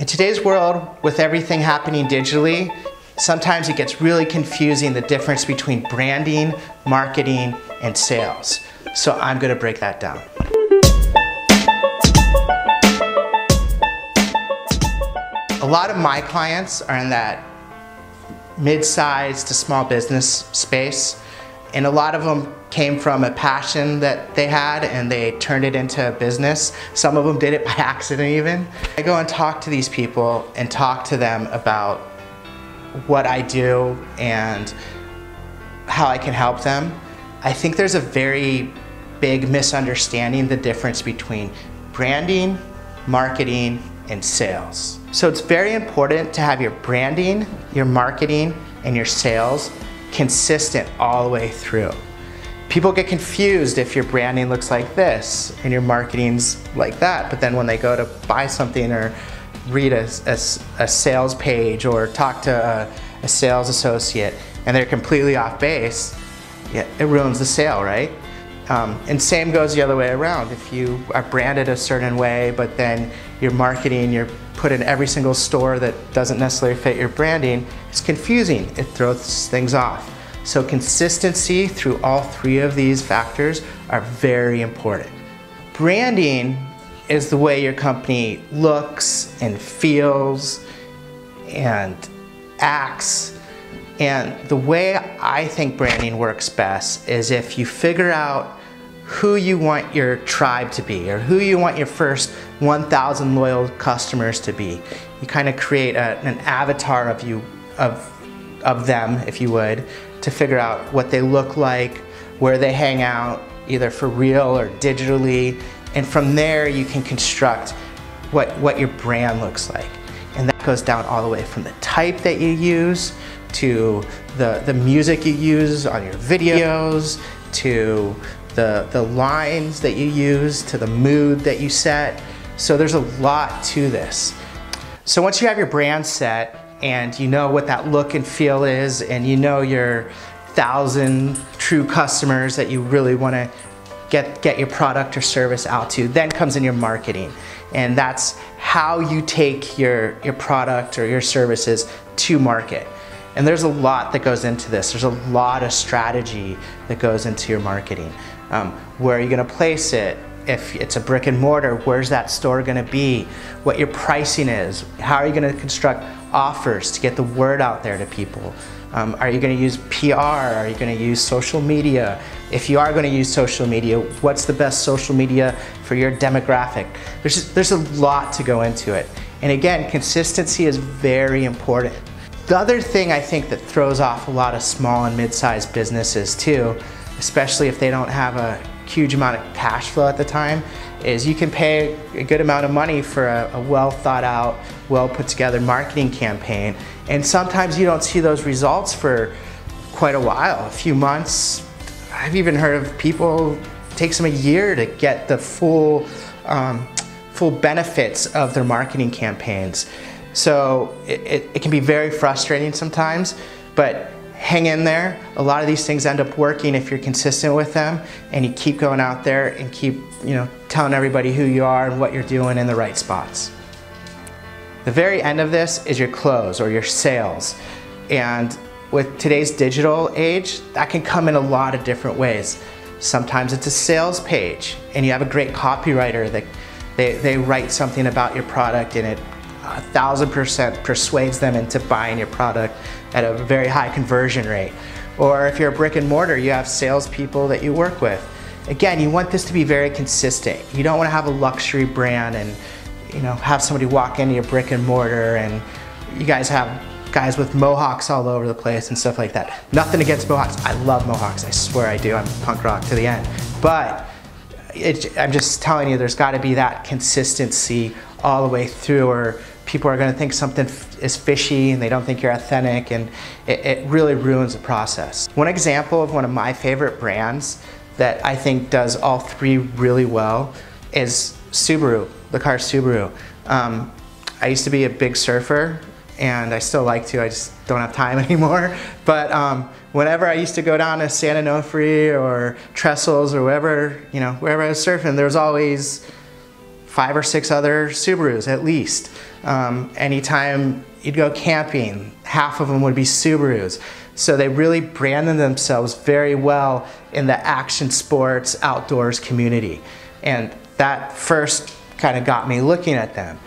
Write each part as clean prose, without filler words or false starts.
In today's world, with everything happening digitally, sometimes it gets really confusing the difference between branding, marketing, and sales. So I'm going to break that down. A lot of my clients are in that mid-sized to small business space, and a lot of them came from a passion that they had and they turned it into a business. Some of them did it by accident even. I go and talk to these people and talk to them about what I do and how I can help them. I think there's a very big misunderstanding the difference between branding, marketing, and sales. So it's very important to have your branding, your marketing, and your sales consistent all the way through. People get confused if your branding looks like this and your marketing's like that, but then when they go to buy something or read a sales page or talk to a sales associate and they're completely off base, yeah, it ruins the sale, right? And same goes the other way around. If you are branded a certain way, but then your marketing, you're put in every single store that doesn't necessarily fit your branding, it's confusing. It throws things off. So consistency through all three of these factors are very important. Branding is the way your company looks and feels and acts. And the way I think branding works best is if you figure out who you want your tribe to be or who you want your first 1,000 loyal customers to be. You kind of create an avatar of them, if you would, to figure out what they look like, where they hang out, either for real or digitally. And from there you can construct what your brand looks like. And that goes down all the way from the type that you use, to the music you use on your videos, to the lines that you use, to the mood that you set. So there's a lot to this. So once you have your brand set and you know what that look and feel is, and you know your 1,000 true customers that you really want to get your product or service out to, then comes in your marketing. And that's how you take your product or your services to market. And there's a lot that goes into this. There's a lot of strategy that goes into your marketing. Where are you going to place it? If it's a brick and mortar, where's that store going to be? What your pricing is? How are you going to construct offers to get the word out there to people? Are you going to use PR? Are you going to use social media? If you are going to use social media, what's the best social media for your demographic? There's a lot to go into it. And again, consistency is very important. The other thing I think that throws off a lot of small and mid-sized businesses too, especially if they don't have a huge amount of cash flow at the time, is you can pay a good amount of money for a well thought out, well put together marketing campaign, and sometimes you don't see those results for quite a while, a few months. I've even heard of people, it takes them a year to get the full benefits of their marketing campaigns. So it can be very frustrating sometimes, but hang in there. A lot of these things end up working if you're consistent with them and you keep going out there and keep telling everybody who you are and what you're doing in the right spots. The very end of this is your close or your sales. And with today's digital age, that can come in a lot of different ways. Sometimes it's a sales page and you have a great copywriter that they write something about your product and it 1,000% persuades them into buying your product at a very high conversion rate. Or if you're a brick and mortar, you have salespeople that you work with. Again, you want this to be very consistent. You don't want to have a luxury brand and have somebody walk into your brick and mortar and you guys have guys with mohawks all over the place and stuff like that. Nothing against mohawks. I love mohawks. I swear I do. I'm punk rock to the end. But I'm just telling you, there's got to be that consistency all the way through, or people are going to think something is fishy and they don't think you're authentic, and it really ruins the process. One example of one of my favorite brands that I think does all three really well is Subaru, the car Subaru. I used to be a big surfer, and I still like to, I just don't have time anymore. But whenever I used to go down to San Onofre or Trestles or wherever I was surfing, there was always 5 or 6 other Subarus at least. Anytime you'd go camping, half of them would be Subarus. So they really branded themselves very well in the action sports outdoors community. And that first kind of got me looking at them.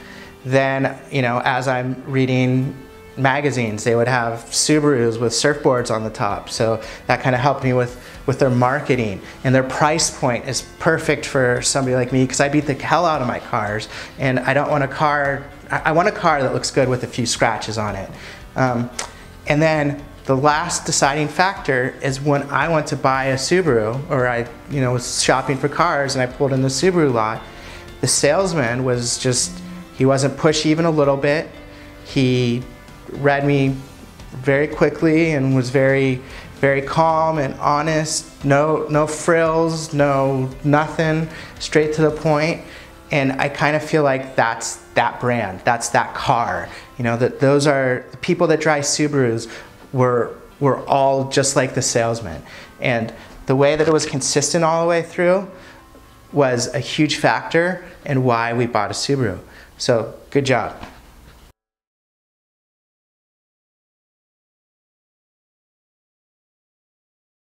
Then, you know, as I'm reading magazines, they would have Subarus with surfboards on the top. So that kind of helped me with their marketing. And their price point is perfect for somebody like me because I beat the hell out of my cars. And I don't want a car, I want a car that looks good with a few scratches on it. And then the last deciding factor is when I went to buy a Subaru, or I was shopping for cars and I pulled in the Subaru lot, the salesman was just, he wasn't pushy even a little bit. He read me very quickly and was very, very calm and honest. No frills, nothing, straight to the point. And I kind of feel like that's that brand, that's that car. You know, that those are the people that drive Subarus were all just like the salesman. And the way that it was consistent all the way through was a huge factor in why we bought a Subaru. So good job.